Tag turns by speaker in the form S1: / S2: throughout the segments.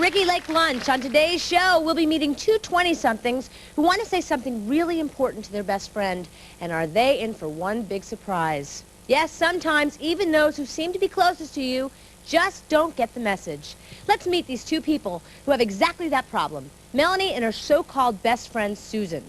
S1: Ricki Lake Lunch. On today's show, we'll be meeting two 20-somethings who want to say something really important to their best friend. And are they in for one big surprise? Yes, sometimes even those who seem to be closest to you just don't get the message. Let's meet these two people who have exactly that problem. Melanie and her so-called best friend, Susan.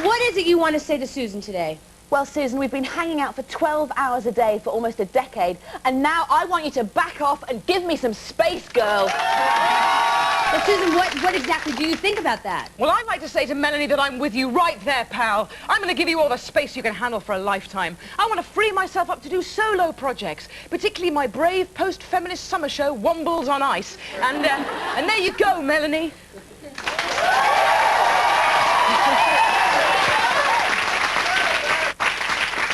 S1: What is it you want to say to Susan today?
S2: Well, Susan, we've been hanging out for 12 hours a day for almost a decade, and now I want you to back off and give me some space, girl.
S1: Well, Susan, what exactly do you think about that?
S3: Well, I'd like to say to Melanie that I'm with you right there, pal. I'm going to give you all the space you can handle for a lifetime. I want to free myself up to do solo projects, particularly my brave post-feminist summer show, Wombles on Ice. And there you go, Melanie.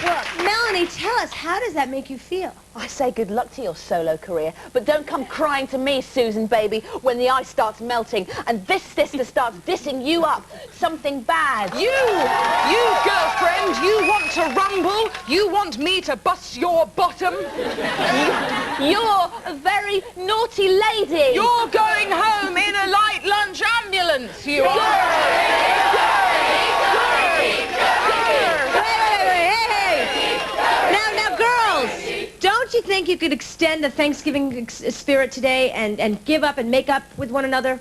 S1: Well, Melanie, tell us, how does that make you feel?
S2: I say good luck to your solo career, but don't come crying to me, Susan, baby, when the ice starts melting and this sister starts dissing you up. Something bad.
S3: You girlfriend, you want to rumble? You want me to bust your bottom?
S2: You're a very naughty lady.
S3: You're going home in a light lunch ambulance, you are.
S1: Don't you think you could extend the Thanksgiving spirit today and give up and make up with one another?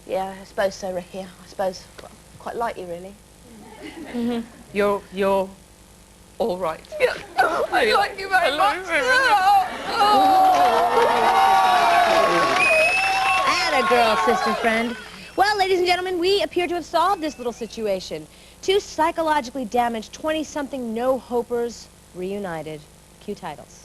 S2: Yeah, I suppose so, Ricki. I suppose quite like you, really.
S1: Mm-hmm.
S3: You're all right. Yeah. I like you very much.
S1: Atta girl, sister friend. Well, ladies and gentlemen, we appear to have solved this little situation. Two psychologically damaged 20-something no-hopers reunited. Cue titles.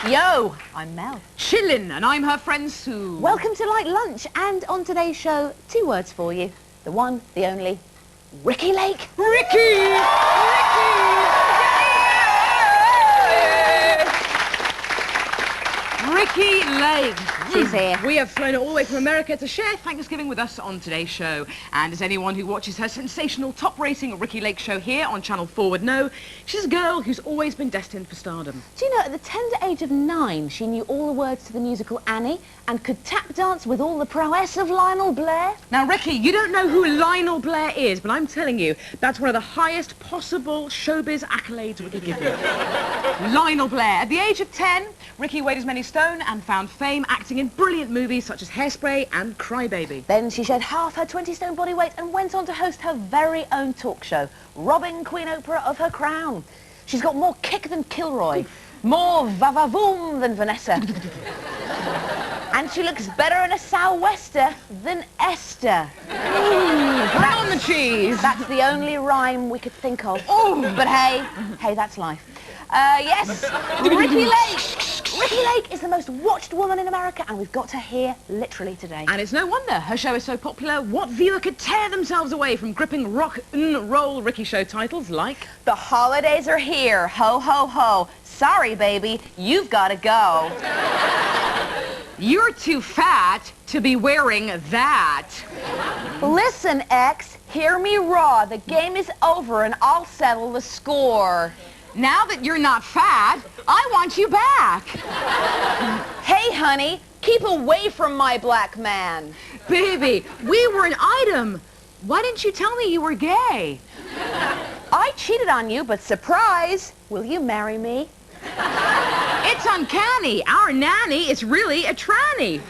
S2: Yo, I'm Mel.
S3: Chillin', and I'm her friend Sue.
S2: Welcome to Light Lunch, and on today's show, two words for you. The one, the only, Ricki Lake.
S3: Ricki! Ricki Lake.
S2: She's here.
S3: We have flown her all the way from America to share Thanksgiving with us on today's show. And as anyone who watches her sensational top-rating Ricki Lake show here on Channel 4 would know, she's a girl who's always been destined for stardom.
S2: Do you know, at the tender age of 9, she knew all the words to the musical Annie and could tap dance with all the prowess of Lionel Blair?
S3: Now, Ricki, you don't know who Lionel Blair is, but I'm telling you, that's one of the highest possible showbiz accolades we could give you. Lionel Blair. At the age of 10, Ricki weighed as many stone and found fame acting in brilliant movies such as Hairspray and Crybaby.
S2: Then she shed half her 20-stone body weight and went on to host her very own talk show, robbing Queen Oprah of her crown. She's got more kick than Kilroy, more va-va-voom than Vanessa. And she looks better in a sou'wester than Esther.
S3: Put on the cheese.
S2: That's the only rhyme we could think of. Oh, but hey, that's life. Yes, Ricki Lake. Ricki Lake is the most watched woman in America, and we've got her here literally today.
S3: And it's no wonder her show is so popular. What viewer could tear themselves away from gripping rock and roll Ricki show titles like
S2: The holidays are here, ho ho ho. Sorry, baby, you've got to go.
S3: You're too fat to be wearing that.
S2: Listen, X, hear me raw. The game is over, and I'll settle the score.
S3: Now that you're not fat, I want you back.
S2: Hey, honey, keep away from my black man.
S3: Baby, we were an item. Why didn't you tell me you were gay?
S2: I cheated on you, but surprise, will you marry me?
S3: It's uncanny. Our nanny is really a tranny.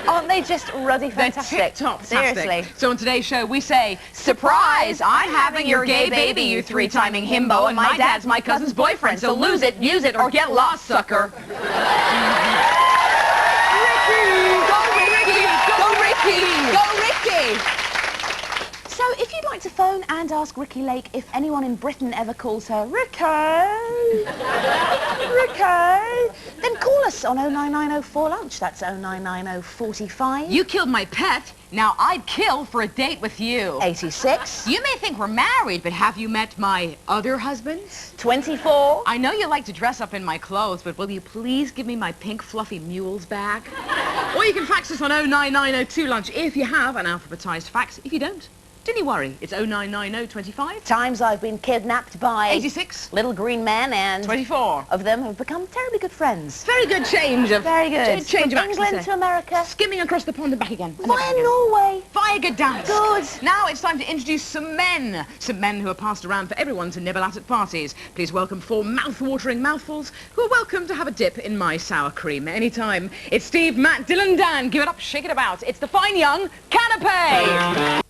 S2: Aren't they just ruddy fantastic?
S3: They're tip-top
S2: Seriously.
S3: So on today's show, we say, surprise, I'm having your gay baby, you three-timing himbo, and my dad's my cousin's boyfriend, so lose it, use it, or get lost, sucker.
S2: Go Ricki! So if you'd like to phone and ask Ricki Lake if anyone in Britain ever calls her Ricki, then call us on 09904 lunch. That's 099045.
S3: You killed my pet. Now I'd kill for a date with you.
S2: 86.
S3: You may think we're married, but have you met my other husbands?
S2: 24.
S3: I know you like to dress up in my clothes, but will you please give me my pink fluffy mules back? Or you can fax us on 09902 lunch if you have an alphabetized fax. If you don't, don't you worry. It's 0990225.
S2: Times I've been kidnapped by
S3: 86.
S2: little green men, and
S3: 24.
S2: of them have become terribly good friends.
S3: Very good change of...
S2: Very good.
S3: Change
S2: From
S3: of
S2: England
S3: accent.
S2: to America.
S3: Skimming across the pond and back again.
S2: Via Norway.
S3: Via Gdansk.
S2: Good.
S3: Now it's time to introduce some men. Some men who are passed around for everyone to nibble at parties. Please welcome 4 mouth-watering mouthfuls who are welcome to have a dip in my sour cream anytime. It's Steve, Matt, Dylan, Dan. Give it up, shake it about. It's the fine young Canapé.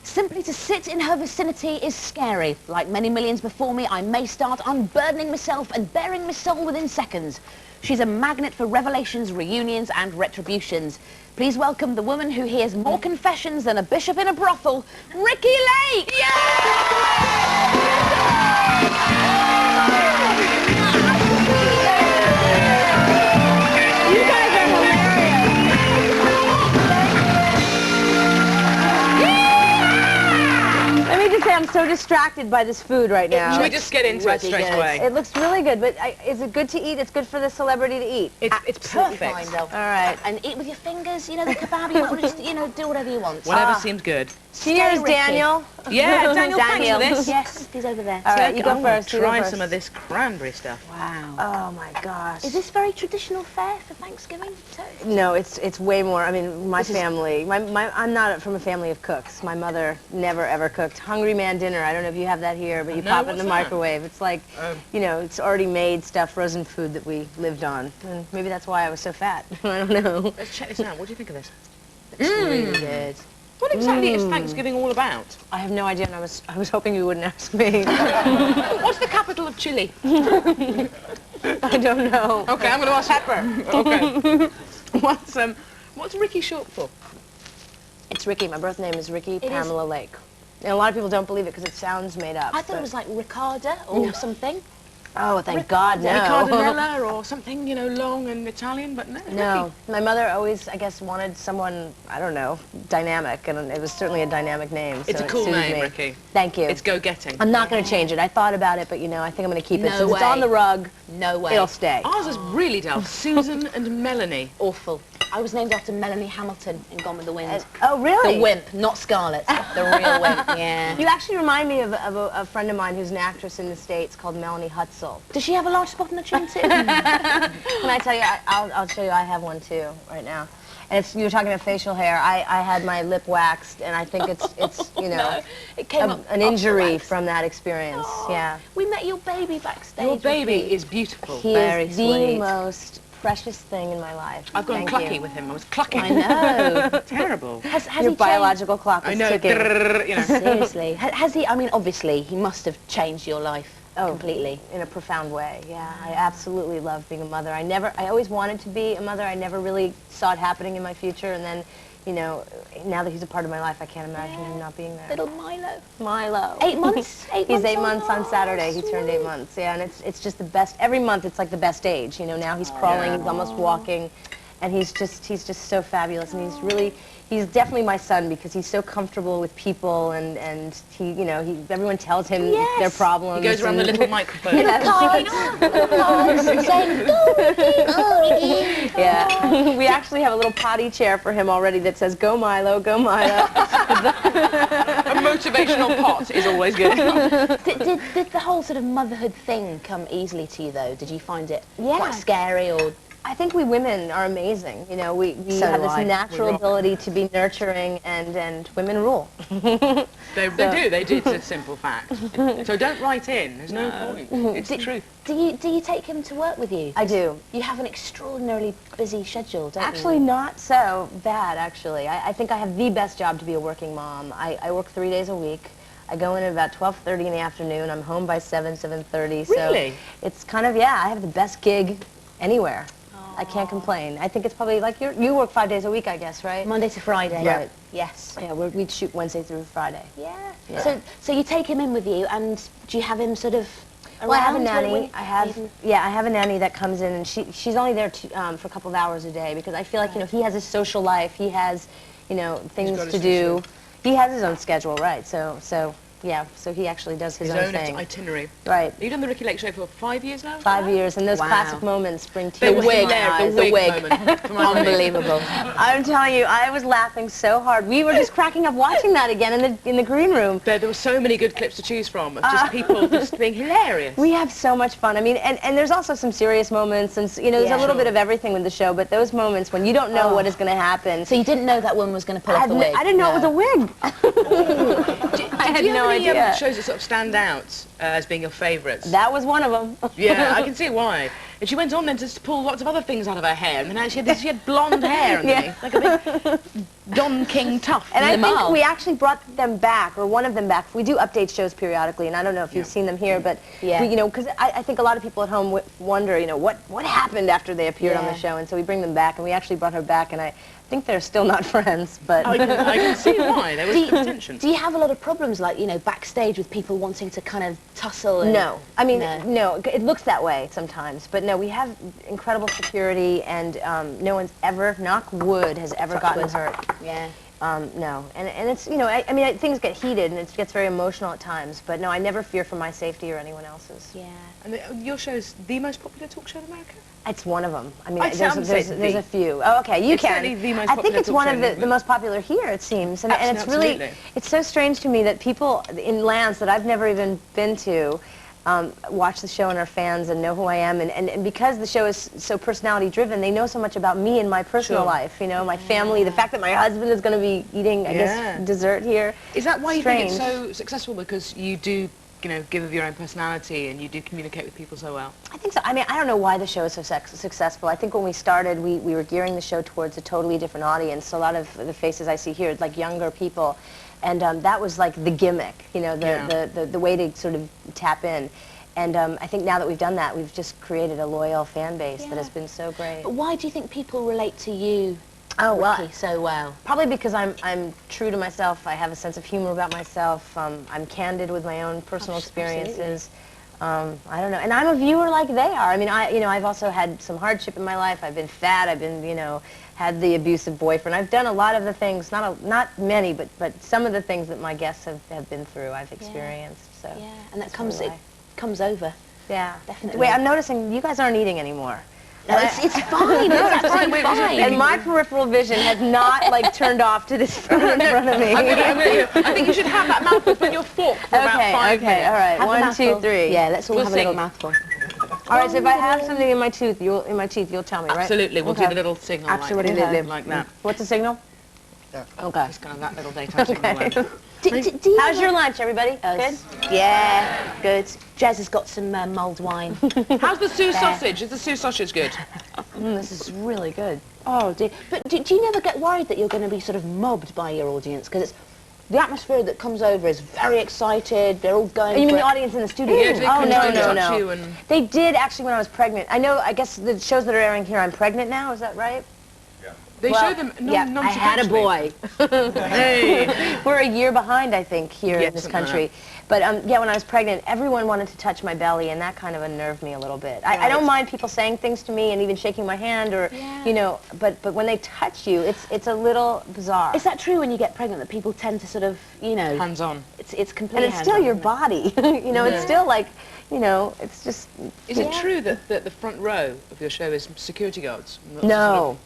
S2: Simply to sit in her vicinity is scary. Like many millions before me, I may start unburdening myself and bearing my soul within seconds. She's a magnet for revelations, reunions and retributions. Please welcome the woman who hears more confessions than a bishop in a brothel, Ricki Lake!
S1: You guys are hilarious. Let me just say, I'm so distracted by this food right now.
S3: Should we just get into it straight away?
S1: It looks really good, but is it good to eat? It's good for the celebrity to eat.
S3: It's
S2: Absolutely
S3: perfect.
S2: fine, though.
S1: All right.
S2: And eat with your fingers, you know, the kebab, you might want to just, you know, do whatever you want.
S3: Whatever seems good.
S1: Cheers,
S2: Ricki.
S1: Daniel.
S3: Yeah, Daniel, thanks for this.
S2: Yes, he's over there.
S1: All right, you go
S3: I
S1: first. You go
S3: Try
S1: first.
S3: some of this cranberry stuff.
S2: Wow.
S1: Oh my gosh.
S2: Is this very traditional fare for Thanksgiving?
S1: No, it's way more. I mean, my
S2: This is-
S1: family. I'm not from a family of cooks. My mother never ever cooked. Hungry Man dinner. I don't know if you have that here, but you
S3: No,
S1: pop it in
S3: what's
S1: the
S3: that?
S1: microwave. It's like, you know, it's already made stuff, frozen food that we lived on. And maybe that's why I was so fat. I don't know.
S3: Let's check this out. What do you think of this?
S1: It's really good.
S3: What exactly is Thanksgiving all about?
S1: I have no idea, and I was hoping you wouldn't ask me.
S3: What's the capital of Chile?
S1: I don't know.
S3: Okay, I'm going to ask Pepper. Okay. What's Ricki short for?
S1: It's Ricki. My birth name is Ricki
S2: is.
S1: Pamela Lake. And a lot of people don't believe it because it sounds made up.
S2: I thought it was like Ricarda or something.
S1: Oh, thank God, no.
S3: Ricardinella or something, you know, long and Italian, but no.
S1: No, my mother always, I guess, wanted someone, I don't know, dynamic, and it was certainly a dynamic name.
S3: It's
S1: so
S3: a
S1: it
S3: cool
S1: suited
S3: name,
S1: me.
S3: Ricki.
S1: Thank you.
S3: It's go-getting.
S1: I'm not going to change it. I thought about it, but, you know, I think I'm going to keep it.
S2: No
S1: Since it's on
S2: way.
S1: the rug,
S2: No way.
S1: it'll stay.
S3: Ours is really dull. Susan and Melanie.
S2: Awful. I was named after Melanie Hamilton in Gone with the Wind.
S1: Oh, really?
S2: The wimp, not Scarlett. The real wimp, yeah.
S1: You actually remind me of a friend of mine who's an actress in the States called Melanie Hutzel.
S2: Does she have a large spot on the chin too?
S1: Can I tell you, I'll show you, I have one too, right now. And it's, you were talking about facial hair. I had my lip waxed, and I think it's you know,
S2: No, it came up
S1: an
S2: off the
S1: injury
S2: wax.
S1: from that experience.
S2: Oh,
S1: Yeah.
S2: We met your baby backstage.
S3: Your baby
S2: Ricki.
S3: is beautiful.
S1: He
S2: Very
S1: is the
S2: sweet.
S1: most precious thing in my life.
S3: I've gone
S1: Thank
S3: clucky
S1: you.
S3: with him. I was clucking.
S2: I know.
S3: Terrible.
S2: Has
S1: Your
S2: he
S1: biological clock
S3: I
S1: is
S3: know.
S1: ticking.
S3: You know.
S2: changed? Seriously. Has he, I mean, obviously, he must have changed your life completely.
S1: In a profound way, yeah. I absolutely love being a mother. I always wanted to be a mother. I never really saw it happening in my future, and then, you know, now that he's a part of my life, I can't imagine him not being there.
S2: Little Milo.
S1: Milo.
S2: 8 months?
S1: He's 8 months on Saturday. He turned 8 months, yeah, and it's just the best. Every month it's like the best age, you know. Now he's crawling, he's almost walking, and he's just so fabulous, and he's definitely my son because he's so comfortable with people, and he, you know, everyone tells him their problems.
S3: He goes around the little microphone.
S1: Yeah, we actually have a little potty chair for him already that says, "Go Milo, go Milo."
S3: A motivational pot is always good.
S2: Did the whole sort of motherhood thing come easily to you, though? Did you find it quite scary, or...?
S1: I think we women are amazing. You know, we have this natural ability to be nurturing, and women rule.
S3: They do. It's a simple fact. So don't write in. There's no point. It's the truth.
S2: Do you take him to work with you?
S1: I do.
S2: You have an extraordinarily busy schedule, don't you?
S1: Actually, not so bad, actually. I think I have the best job to be a working mom. I work 3 days a week. I go in at about 12:30 in the afternoon. I'm home by 7:30.
S3: Really?
S1: So it's kind of, I have the best gig anywhere. I can't complain. I think it's probably like you work 5 days a week, I guess, right?
S2: Monday to Friday.
S1: Yeah. Right.
S2: Yes.
S1: Yeah, we shoot Wednesday through Friday.
S2: Yeah. So you take him in with you, and do you have him sort of around?
S1: Well, I have a nanny. I have a nanny that comes in, and she's only there for a couple of hours a day because I feel like, you know, he has a social life. He has, you know, things to do. He has his own schedule, right? So he actually does his own thing.
S3: Itinerary.
S1: Right.
S3: You've done the Ricki Lake show for 5 years now?
S1: 5 years, and those classic moments bring
S3: The
S1: tears to
S3: wig,
S1: my eyes.
S3: the wig moment.
S2: Unbelievable.
S1: I'm telling you, I was laughing so hard. We were just cracking up watching that again in the green room.
S3: There were so many good clips to choose from of just people just being hilarious.
S1: We have so much fun. I mean, and there's also some serious moments, and you know, there's a little bit of everything with the show. But those moments when you don't know what is going to happen.
S2: So you didn't know that woman was going to pull off the wig?
S1: I didn't know it was a wig. I had no idea.
S3: Shows that sort of stand out as being your favourites?
S1: That was one of them.
S3: Yeah, I can see why. And she went on then to pull lots of other things out of her hair, and then she had blonde hair underneath, like a big Don King tuft.
S1: And I think we actually brought them back, or one of them back. We do update shows periodically, and I don't know if you've seen them here, but we, you know, because I think a lot of people at home wonder, you know, what happened after they appeared on the show, and so we bring them back, and we actually brought her back, and I think they're still not friends, but...
S3: I can see why. There was some tension.
S2: Do you have a lot of problems, like, you know, backstage with people wanting to kind of tussle? And
S1: no. I mean, no. It looks that way sometimes, but no, we have incredible security, and no one's ever, knock wood, has ever gotten hurt.
S2: Yeah.
S1: No. And it's, you know, I mean, things get heated, and it gets very emotional at times, but no, I never fear for my safety or anyone else's.
S2: Yeah.
S3: And your show's the most popular talk show in America?
S1: It's one of them. I mean,
S3: there's
S1: a few. Oh, okay, you can.
S3: The most
S1: I think it's one of the most popular here, it seems. And it's really, it's so strange to me that people in lands that I've never even been to watch the show and are fans and know who I am. And because the show is so personality-driven, they know so much about me and my personal life, you know, my family, the fact that my husband is going to be eating, I guess, dessert here.
S3: Is that why you think it's so successful? Because you do, you know, give of your own personality and you do communicate with people so well? I
S1: think so. I mean, I don't know why the show is so successful. I think when we started, we were gearing the show towards a totally different audience. A lot of the faces I see here, like younger people. And that was like the gimmick, you know, the way to sort of tap in. And I think now that we've done that, we've just created a loyal fan base that has been so great.
S2: But why do you think people relate to you,
S1: Ricki,
S2: so well?
S1: Probably because I'm true to myself. I have a sense of humor about myself. I'm candid with my own personal experiences. I don't know. And I'm a viewer like they are. I mean, I've also had some hardship in my life. I've been fat. I've been, you know, had the abusive boyfriend. I've done a lot of the things, not many, but some of the things that my guests have been through, I've experienced. So
S2: yeah, and that comes over.
S1: Yeah,
S2: definitely.
S1: Wait, I'm noticing you guys aren't eating anymore.
S2: No, it's fine. It's absolutely fine.
S1: And my peripheral vision has not, like, turned off to this food in front of me.
S3: I think you should have that mouthful with your fork for about 5 minutes.
S1: All right.
S2: Have
S1: 1, 2, 3.
S2: Yeah, let's all have a little mouthful.
S1: All right, so if I have something in my teeth, you'll tell me, right?
S3: Absolutely. We'll do the little signal like that.
S1: What's the signal?
S4: Yeah.
S1: Okay.
S3: Just kind of that little daytime signal.
S1: How's your lunch, everybody? Good?
S2: Yeah, good. Jez has got some mulled wine.
S3: How's the Sue sausage? Is the Sue sausage good?
S1: This is really good.
S2: Oh, dear. But do you never get worried that you're going to be sort of mobbed by your audience? Because it's the atmosphere that comes over is very excited. They're all going.
S1: Oh, you mean the audience in the studio?
S3: Yeah,
S1: no. They did actually when I was pregnant. I guess the shows that are airing here, I'm pregnant now. Is that right?
S3: They show them
S1: I had a boy.
S3: Hey.
S1: We're a year behind, I think, here in this country. But yeah, when I was pregnant, everyone wanted to touch my belly, and that kind of unnerved me a little bit. I don't mind people saying things to me and even shaking my hand, or you know, but when they touch you, it's a little bizarre.
S2: Is that true when you get pregnant, that people tend to sort of, you know...
S3: Hands-on.
S2: It's completely
S1: and it's still your body. You know, it's still like, you know, it's just...
S3: Is it true that the front row of your show is security guards?
S1: No.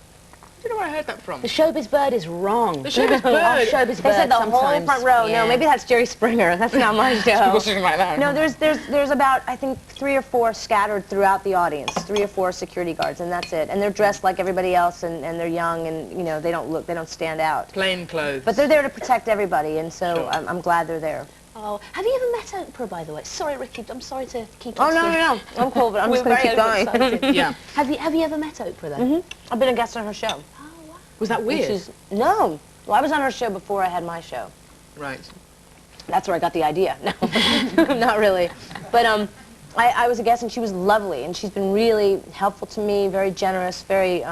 S3: I don't know where I heard that from.
S2: The showbiz bird is wrong.
S3: The showbiz bird?
S2: Our showbiz
S1: They
S2: bird
S1: said the whole
S2: sometimes.
S1: front row.
S2: Yeah.
S1: No, maybe that's Jerry Springer. That's not my show.
S3: People sitting like that.
S1: No, there's about, I think, 3 or 4 scattered throughout the audience. 3 or 4 security guards, and that's it. And they're dressed like everybody else, and they're young, and you know, they don't stand out.
S3: Plain clothes.
S1: But they're there to protect everybody, and so I'm glad they're there.
S2: Oh, have you ever met Oprah, by the way? Sorry, Ricki, I'm sorry to keep...
S1: Oh, no. I'm cool, but I'm just going to keep going.
S3: Yeah.
S2: Have you ever met Oprah, though?
S1: I've been a guest on her show.
S3: Was that weird?
S1: No. Well, I was on her show before I had my show.
S3: Right.
S1: That's where I got the idea. No, not really. But I was a guest, and she was lovely, and she's been really helpful to me, very generous, very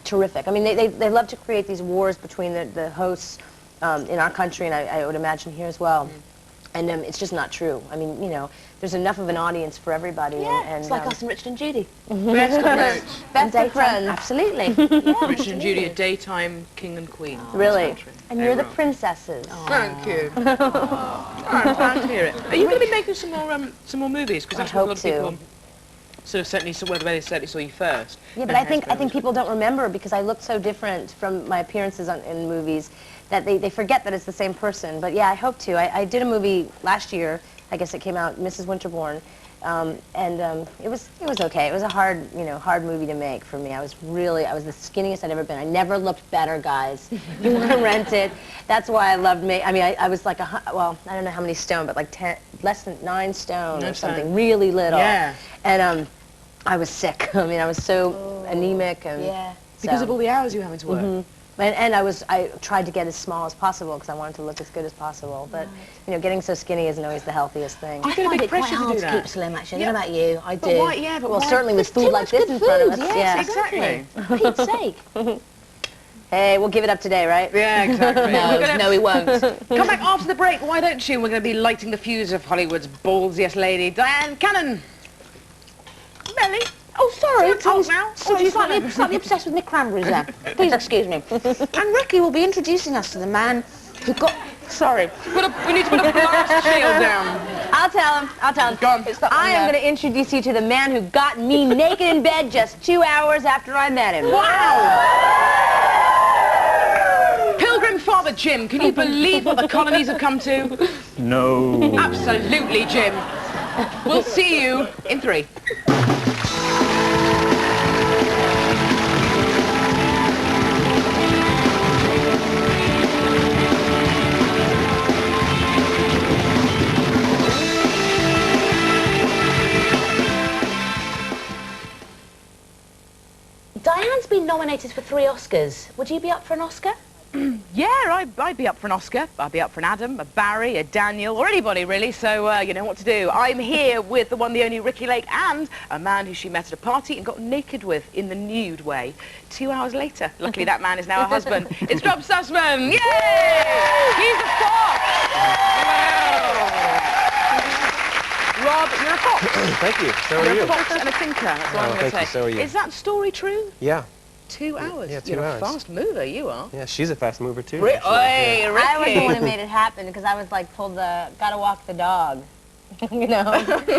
S1: terrific. I mean, they love to create these wars between the hosts in our country, and I would imagine here as well. And it's just not true. I mean, you know, there's enough of an audience for everybody.
S2: Yeah,
S1: and
S2: it's like us and Richard and Judy.
S3: Best of friends.
S1: Best of friends. Absolutely. Yeah,
S3: Richard and Judy, a daytime king and queen.
S1: Really. And you're the princesses.
S3: Thank you. I'm glad to hear it. Are you going to be making some more movies? Because that's what a lot of people sort of certainly saw, where they certainly saw you first.
S1: Yeah, but I think people don't remember, because I look so different from my appearances in movies that they forget that it's the same person. But yeah, I hope to. I did a movie last year. I guess it came out, Mrs. Winterbourne, and it was okay. It was a hard movie to make for me. I was the skinniest I'd ever been. I never looked better, guys. You want to rent it? That's why I loved me. I mean, I was like well, I don't know how many stone, but like less than 9 stone or something, really little.
S3: Yeah.
S1: And I was sick. I mean, I was so anemic, and
S3: Because of all the hours you were having to work.
S1: And I tried to get as small as possible because I wanted to look as good as possible. But you know, getting so skinny isn't always the healthiest thing.
S2: I find it quite hard to keep slim, actually. I don't know about you. I do.
S3: Why, yeah, but
S1: Well,
S3: why?
S1: certainly with food like this in front of us.
S2: Yes,
S3: Exactly.
S2: For Pete's sake.
S1: Hey, we'll give it up today, right?
S3: Yeah, exactly.
S2: No, we won't.
S3: Come back after the break, why don't you? We're going to be lighting the fuse of Hollywood's ballsiest lady, Diane Cannon. Melly.
S2: Oh, sorry.
S3: Talk now.
S2: You're slightly obsessed with Nick Cranberry's there. Please excuse me. And Ricki will be introducing us to the man who got... Sorry.
S3: We need to put a blast shield down.
S1: I'll tell him.
S3: Go on.
S1: I am going to introduce you to the man who got me naked in bed just 2 hours after I met him.
S3: Wow! Pilgrim Father Jim, can you believe what the colonies have come to?
S4: No.
S3: Absolutely, Jim. We'll see you in 3.
S2: Diane's been nominated for 3 Oscars. Would you be up for an Oscar?
S3: Yeah, I'd be up for an Oscar. I'd be up for an Adam, a Barry, a Daniel, or anybody really, so you know what to do. I'm here with the one, the only Ricki Lake, and a man who she met at a party and got naked with in the nude way 2 hours later. Luckily that man is now her husband. It's Rob Sussman! Yay! He's a fox! Rob, you're a fox.
S4: Thank you. So are
S3: You're
S4: you.
S3: a fox and a thinker, that's what I'm going to
S4: thank
S3: say.
S4: you. So are you.
S3: Is that story true?
S4: Yeah.
S3: 2 hours?
S4: Yeah, 2
S3: You're
S4: hours.
S3: a fast mover, you are.
S4: Yeah, she's a fast mover too.
S3: Oi,
S4: actually.
S3: Ricki!
S1: I was the one who made it happen because I was like gotta walk the dog. You know,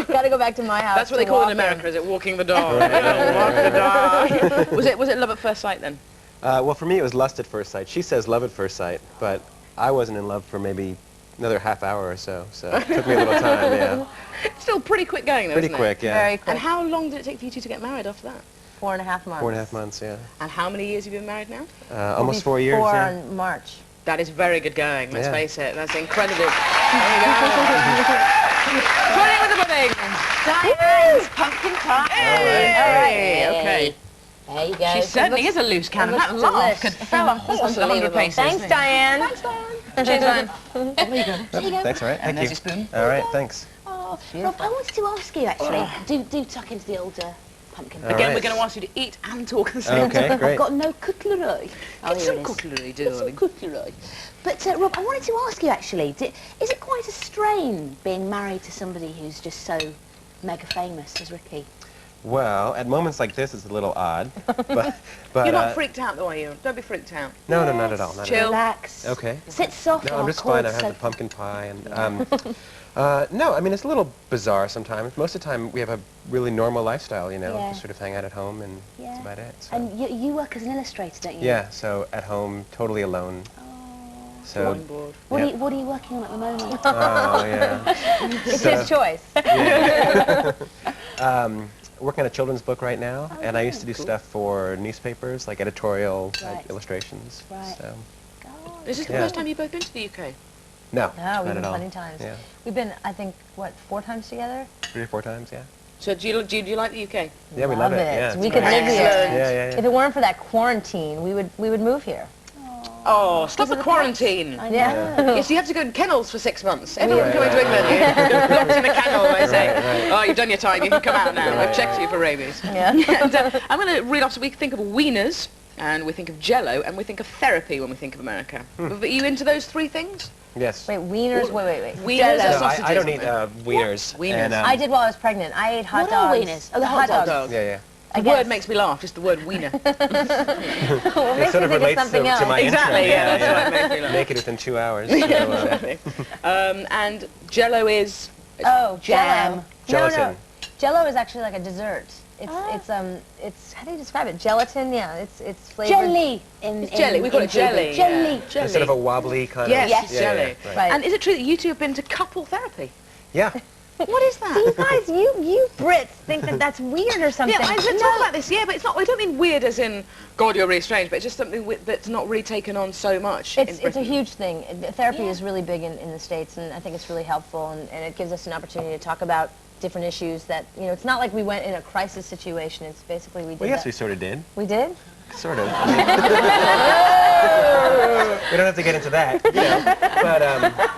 S1: gotta go back to my house.
S3: That's what they call it in America, is it? Walking the dog. Walk the dog. Was it love at first sight then?
S4: Well, for me it was lust at first sight. She says love at first sight, but I wasn't in love for maybe another half hour or so it took me a little time, yeah.
S3: It's still pretty quick going though,
S4: Pretty
S3: isn't
S4: quick,
S3: it?
S4: yeah.
S1: Very quick.
S3: And how long did it take for you two to get married after that?
S1: 4.5 months.
S4: 4.5 months, yeah.
S3: And how many years have you been married now?
S4: Almost 4 years,
S1: 4
S4: yeah.
S1: in March.
S3: That is very good going, let's
S4: Yeah.
S3: face it. That's incredible. There you go. Pudding with the pudding.
S2: Diane's pumpkin pie.
S3: Hey! Okay.
S2: There you go.
S3: She certainly is a loose cannon. That
S1: looks
S3: laugh
S1: delish.
S3: could fell a horse at 100 paces.
S1: Thanks, Diane.
S3: Thanks, Diane. Cheers, Diane. There you go.
S2: There you go.
S4: Thanks, all right.
S3: And
S4: Thank
S3: there's
S4: you.
S3: your spoon.
S4: All right, thanks.
S2: Oh, Rob, I wanted to ask you actually. Do tuck into the old pumpkin.
S4: All
S3: Again,
S4: right.
S3: we're going to ask you to eat and talk at the same time.
S4: Okay, great.
S2: I've got no cutlery. Oh,
S3: Get
S2: here
S3: some
S2: it is.
S3: cutlery,
S2: Get some
S3: darling.
S2: cutlery. But, Rob, I wanted to ask you, actually, is it quite a strain being married to somebody who's just so mega famous as Ricki?
S4: Well, at moments like this, it's a little odd, but
S3: You're not freaked out, though, are you? Don't be freaked out.
S4: No, no, not at all. Not
S3: Chill.
S4: at all.
S2: Relax.
S4: Okay.
S2: Sit soft
S4: No,
S2: on
S4: I'm
S2: our
S4: just fine. I
S2: cold
S4: have the
S2: sofa.
S4: pumpkin pie, and no, I mean it's a little bizarre sometimes. Most of the time, we have a really normal lifestyle, you know,
S2: Yeah.
S4: just sort of hang out at home, and
S2: Yeah.
S4: that's about it. So.
S2: And you work as an illustrator, don't you?
S4: Yeah, so at home, totally alone.
S2: Oh.
S4: So.
S3: One board.
S2: What,
S4: Yeah.
S2: what are you working on at the moment?
S4: Oh yeah.
S1: It's
S4: So-
S1: his choice.
S4: Working on a children's book right now, and I used to do stuff for newspapers, like editorial
S2: Right.
S4: illustrations.
S2: Right.
S4: So.
S2: God.
S3: Is this the
S4: Yeah.
S3: first time you've both been to the UK?
S4: No,
S1: No,
S4: not
S1: we've been
S4: at all.
S1: plenty times.
S4: Yeah,
S1: We've been, I think, what, 4 times together?
S4: 3 or 4 times. Yeah.
S3: So do you like the UK?
S4: Yeah, we love it. Yeah,
S1: We
S4: it's
S1: could
S4: great.
S1: live here.
S3: Excellent.
S4: Yeah, yeah,
S1: If
S4: yeah.
S1: it weren't for that quarantine, we would move here.
S3: Oh, stop the quarantine.
S2: I know.
S1: Yeah.
S3: Yes, you have to go in kennels for 6 months. Everyone
S4: Right,
S3: coming to
S4: right,
S3: England, you're locked in a kennel, they say.
S4: Right, right.
S3: Oh, you've done your time, you can come out now.
S4: Right,
S3: I've checked
S4: right.
S3: you for rabies.
S1: Yeah.
S3: And, I'm going to read off, so we think of wieners, and we think of Jell-O, and we think of therapy when we think of America. Are you into those 3 things?
S4: Yes.
S1: Wait, wieners? Wait.
S3: Wieners
S1: Jell-O.
S3: are
S4: No,
S3: sausages.
S4: I don't eat wieners.
S3: Wieners.
S4: And,
S1: I did while I was pregnant. I ate hot
S2: What are
S1: dogs.
S2: wieners? Oh, the hot dogs.
S4: Yeah, yeah.
S3: The word makes me laugh, just the word wiener.
S1: What makes
S4: It sort
S1: you
S4: of
S1: think of
S4: relates
S1: something else?
S4: to my
S3: Exactly,
S4: intro.
S3: yeah, that's why it makes me laugh.
S4: Make it within 2 hours. So,
S3: Exactly. And Jell-O is
S1: Oh,
S2: Jam.
S1: Jell-O.
S4: Gelatin.
S1: No. Jell-O is actually like a dessert. It's how do you describe it? Gelatin, yeah. It's flavored.
S2: Jelly.
S3: It's jelly. We call it jelly.
S2: Jelly.
S3: Yeah. Jelly.
S4: It's sort of a wobbly kind
S3: Yes,
S4: of...
S3: yes,
S4: yeah,
S3: jelly.
S4: Yeah,
S1: Right.
S3: And is it true that you two have been to couple therapy?
S4: yeah.
S3: What is that?
S1: You guys, you Brits think that that's weird or something.
S3: Yeah, I did talk about this, yeah, but it's not, I don't mean weird as in, God, you're really strange, but it's just something that's not really taken on so much in
S1: It's a
S3: Britain.
S1: huge thing. Therapy
S2: Yeah.
S1: is really big in the States, and I think it's really helpful, and it gives us an opportunity to talk about different issues that, you know, it's not like we went in a crisis situation. It's basically we did
S4: Well, yes, we
S1: that.
S4: sort of did.
S1: We did?
S4: Sort of. We don't have to get into that, you know.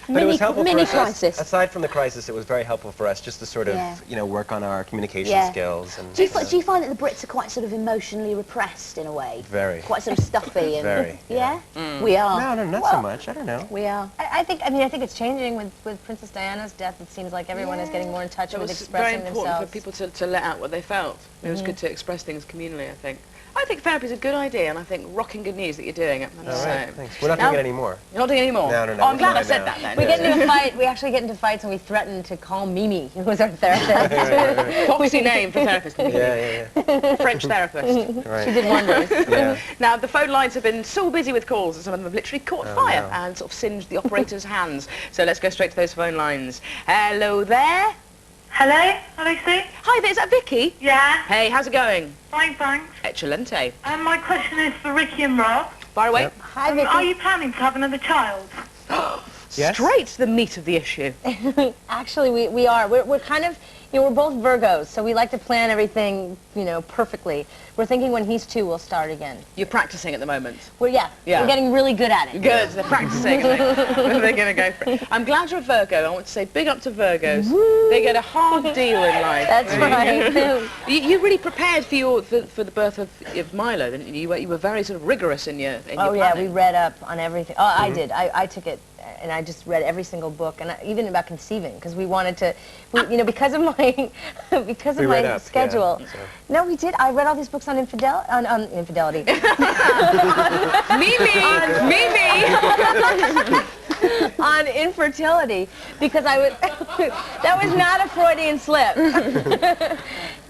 S4: But it was helpful
S2: mini
S4: for us.
S2: crisis.
S4: Aside from the crisis, it was very helpful for us just to sort of,
S2: Yeah.
S4: you know, work on our communication
S2: Yeah.
S4: skills. And,
S2: Do you find that the Brits are quite sort of emotionally repressed in a way?
S4: Very.
S2: Quite sort of stuffy and...
S4: Very,
S2: Yeah? We are.
S4: No, not so much. I don't know.
S2: We are.
S1: I think it's changing with Princess Diana's death. It seems like everyone is getting more in touch
S3: It
S1: with
S3: was
S1: expressing
S3: very important
S1: themselves.
S3: for people to let out what they felt. It was good to express things communally, I think. I think therapy is a good idea, and I think rocking good news that you're doing it. I'm
S4: All
S3: just
S4: right,
S3: saying.
S4: thanks. We're not
S3: Now-
S4: doing it anymore.
S3: You're not doing it anymore?
S4: No, no, no,
S3: Oh, I'm
S4: we're
S3: glad I
S4: fine
S3: said
S4: now.
S3: that then.
S1: We get into a fight. We actually get into fights, and we threaten to call Mimi, who was our therapist.
S3: Foxy name for therapist.
S4: Yeah.
S3: French therapist.
S4: Right.
S1: She did wonders.
S4: Yeah.
S3: Now, the phone lines have been so busy with calls that some of them have literally caught fire
S4: no.
S3: and sort of singed the operator's hands. So let's go straight to those phone lines. Hello there.
S5: Hello, Lucy?
S3: Hi there, is that Vicky?
S5: Yeah,
S3: Hey, how's it going?
S5: fine, thanks.
S3: Excelente.
S5: My question is for Ricki and Rob.
S3: Fire away.
S4: Yep.
S1: Hi, Vicky.
S5: Are you planning to have another child?
S4: Yes?
S3: Straight to the meat of the issue.
S1: Actually, we are. We're kind of, you know, we're both Virgos, so we like to plan everything, you know, perfectly. We're thinking when he's 2, we'll start again.
S3: You're practicing at the moment.
S1: Yeah.
S3: Yeah.
S1: We're getting really good at it.
S3: Good, they're practicing. They're going to go for it. I'm glad you're a Virgo. I want to say big up to Virgos. They get a hard deal in life.
S1: That's right.
S3: You really prepared for the birth of Milo, didn't you? You were very sort of rigorous in your
S1: Oh yeah, we
S3: planning.
S1: read up on everything. Oh, I did. I took it, and I just read every single book, and even about conceiving, because we wanted to, you know, because of my
S4: We read up,
S1: schedule.
S4: yeah, so.
S1: No, we did. I read all these books on infidelity.
S3: Mimi!
S1: On infertility, because I was that was not a Freudian slip.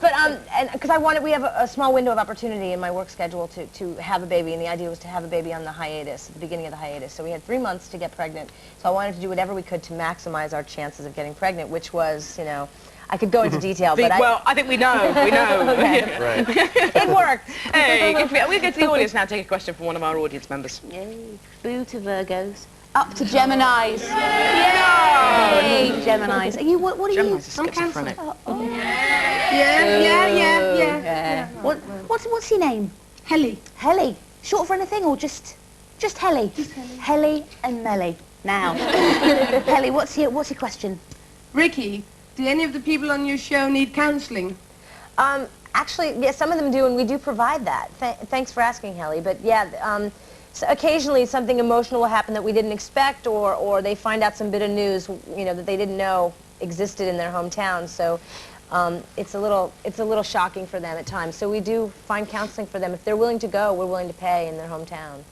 S1: But and because we have a small window of opportunity in my work schedule to have a baby, and the idea was to have a baby on the hiatus, at the beginning of the hiatus. So we had 3 months to get pregnant. So I wanted to do whatever we could to maximize our chances of getting pregnant, which was, you know, I could go into detail, but
S3: Well, I think we know. We know.
S1: Okay.
S4: Right.
S1: it worked.
S3: Hey, we'll go to the audience now. Take a question from one of our audience members.
S2: Yay. Boo to Virgos. Up to Geminis. Yay, Geminis. Are you, what are you?
S3: Gemini's are schizophrenic.
S2: Yeah. What's your name?
S5: Helly.
S2: Helly. Short for anything or just Helly? Just Helly. Helly and Melly. Now. Helly, what's your question?
S6: Ricki, do any of the people on your show need counselling?
S1: Actually, yeah, some of them do, and we do provide that. Thanks for asking, Helly. But yeah, so occasionally something emotional will happen that we didn't expect, or they find out some bit of news, you know, that they didn't know existed in their hometown. So it's a little shocking for them at times. So we do find counseling for them. If they're willing to go, we're willing to pay in their hometown.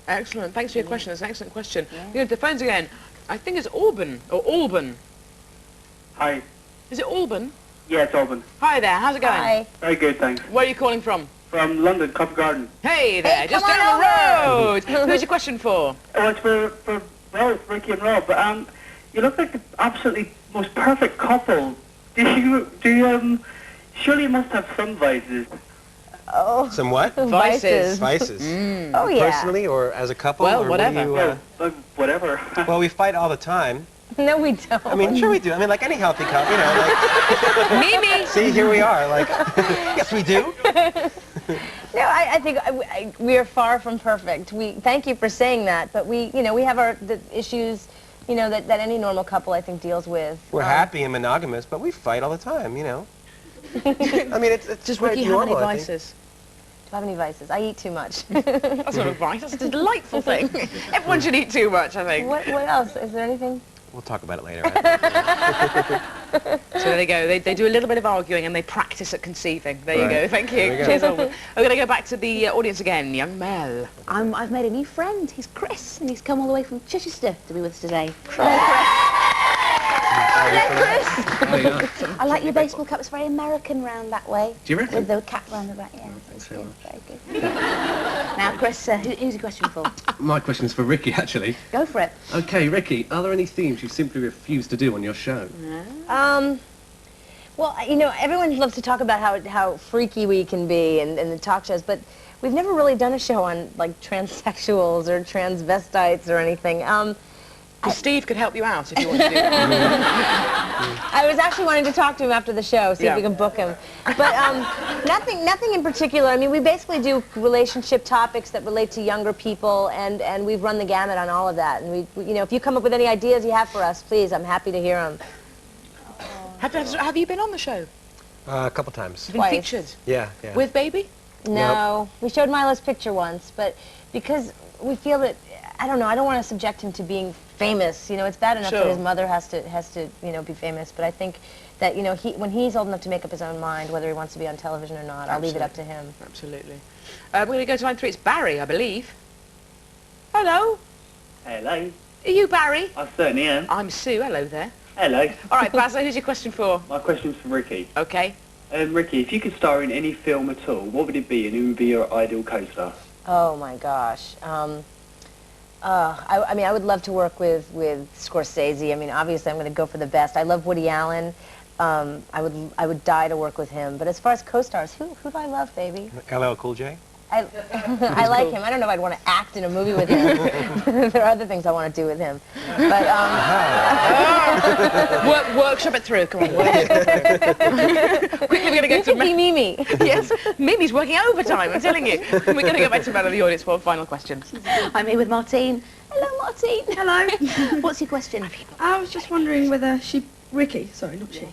S3: Excellent. Thanks for your question. That's an excellent question. Yeah. You know, the phones again. I think it's Auburn or Alban.
S6: Hi.
S3: Is it Alban?
S6: Yeah, it's Auburn.
S3: Hi there. How's it going?
S1: Hi.
S6: Very good, thanks.
S3: Where are you calling from?
S6: From London, Covent Garden.
S3: Hey there.
S1: Hey,
S3: just
S1: come
S3: down
S1: on
S3: the road. Who's your question for?
S6: Oh, it's for both Ricki and Rob. You look like the absolutely most perfect couple. Surely you must have some vices.
S1: Oh.
S4: Some what?
S3: Vices.
S4: Vices.
S1: Oh, yeah.
S4: Personally or as a couple?
S3: Well,
S4: or
S3: whatever.
S6: Whatever.
S4: Well, we fight all the time.
S1: No, we don't.
S4: I mean, sure we do. I mean, like any healthy couple, you know, like...
S3: Mimi!
S4: See, here we are, like... Yes, we do.
S1: No, I think we are far from perfect. Thank you for saying that, but we have the issues, you know, that any normal couple, I think, deals with.
S4: We're happy and monogamous, but we fight all the time, you know. I mean, it's
S3: Does
S4: quite
S3: Ricki have any
S4: normal, I think.
S3: vices?
S1: Do I have any vices? I eat too much.
S3: That's not a vice. That's a delightful thing. Everyone should eat too much, I think.
S1: What else? Is there anything?
S4: We'll talk about it later.
S3: So there they go. They do a little bit of arguing and they practice at conceiving. There you
S4: Right.
S3: go. Thank you.
S4: There we go.
S3: Cheers, Albert. We're going to go back to the audience again. Young Mel.
S7: I've made a new friend. He's Chris, and he's come all the way from Chichester to be with us today.
S8: Oh, yeah.
S7: I like your baseball cap. It's very American round that way.
S8: Do you reckon?
S7: With the cap round the back, yeah.
S8: Thanks very much.
S7: Very good. Now, Chris, who's your question for?
S8: My question's for Ricki, actually.
S7: Go for it.
S8: Okay, Ricki, are there any themes you simply refuse to do on your show?
S1: Well, you know, everyone loves to talk about how freaky we can be in the talk shows, but we've never really done a show on, like, transsexuals or transvestites or anything.
S3: Steve could help you out if you want to do that.
S1: I was actually wanting to talk to him after the show, see if we can book him. But nothing in particular. I mean, we basically do relationship topics that relate to younger people, and we've run the gamut on all of that. And we you know, if you come up with any ideas you have for us, please, I'm happy to hear them.
S3: Have you been on the show?
S4: A couple times.
S3: Been
S1: Twice.
S3: featured?
S4: Yeah.
S3: With Baby?
S1: No, we showed Milo's picture once, but because we feel that, I don't know, I don't want to subject him to being famous. You know, it's bad enough that his mother has to, you know, be famous, but I think that, you know, when he's old enough to make up his own mind, whether he wants to be on television or not, I'll leave it up to him.
S3: Absolutely. We're going to go to line 3. It's Barry, I believe. Hello?
S6: Hello.
S3: Are you Barry?
S6: I certainly am.
S3: I'm Sue. Hello there.
S6: Hello.
S3: All right, Basil, who's your question for?
S6: My question's for Ricki.
S3: Okay.
S6: Ricki, if you could star in any film at all, what would it be, and who would be your ideal co-star?
S1: Oh my gosh. I mean, I would love to work with Scorsese. I mean, obviously, I'm going to go for the best. I love Woody Allen. I would die to work with him. But as far as co-stars, who do I love, baby?
S4: LL Cool J?
S1: I like him. I don't know if I'd want to act in a movie with him. There are other things I want to do with him. But
S3: workshop it through. Come on. Quickly, we're going to go
S1: you
S3: to
S1: could be Mimi.
S3: Yes, Mimi's working overtime. I'm telling you. We're going to go back to Mel of the audience for final questions.
S7: I'm here with Martine. Hello, Martine.
S9: Hello.
S7: What's your question?
S9: I was just wondering whether Ricki, sorry, not she.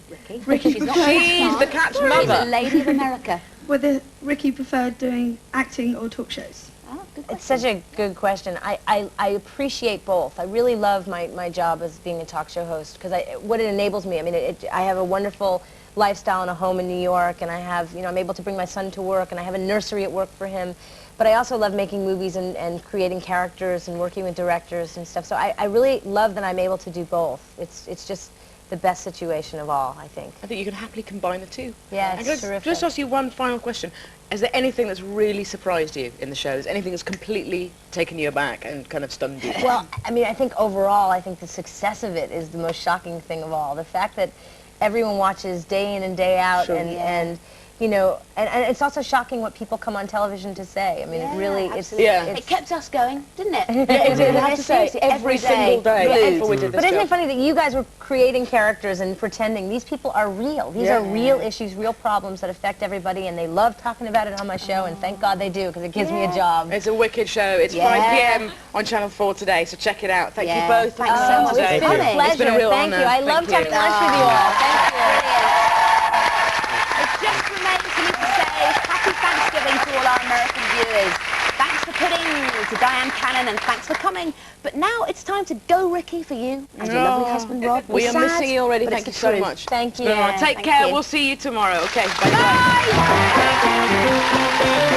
S7: Ricki. She's not
S3: She's the cat's
S7: She's the
S3: mother.
S7: lady of America.
S9: Whether Ricki preferred doing acting or talk shows.
S7: Oh, good
S1: It's such a good question. I appreciate both. I really love my job as being a talk show host because what it enables me. I mean, I have a wonderful lifestyle and a home in New York, and I have, you know, I'm able to bring my son to work, and I have a nursery at work for him. But I also love making movies and creating characters and working with directors and stuff. So I really love that I'm able to do both. It's just the best situation of all, I think.
S3: I think you can happily combine the two.
S1: Yeah,
S3: And
S1: it's terrific.
S3: just ask you one final question. Is there anything that's really surprised you in the shows? Anything that's completely taken you aback and kind of stunned you?
S1: Well, I mean, I think overall, I think the success of it is the most shocking thing of all. The fact that everyone watches day in and day out,
S3: Sure.
S1: and you know, and it's also shocking what people come on television to say. I mean, it really,
S7: It kept us going, didn't it?
S1: it did, I have to say,
S7: Seriously,
S3: Every single day.
S1: Yeah,
S3: before we did this
S1: but isn't
S3: job.
S1: it funny that you guys were creating characters and pretending these people are real? These are real issues, real problems that affect everybody, and they love talking about it on my show, and thank God they do, because it gives me a job.
S3: It's a wicked show. It's 5 p.m. on Channel 4 today, so check it out. Thank you both.
S7: Thanks so
S3: for
S7: much.
S3: today.
S1: It's been a pleasure.
S3: It's been a real
S1: Thank
S3: honor.
S1: you. I love
S3: Thank
S1: having lunch with you all. Thank you.
S3: It's just
S7: coming. But now it's time to go, Ricki, for you and your lovely husband, Rob.
S3: We
S7: We're
S3: are
S7: sad,
S3: missing you already.
S7: but
S3: Thank you
S7: it's the
S3: so
S7: truth.
S3: much.
S7: Thank you.
S3: Take
S7: Thank
S3: care.
S7: you.
S3: We'll see you tomorrow. Okay. Bye. Bye.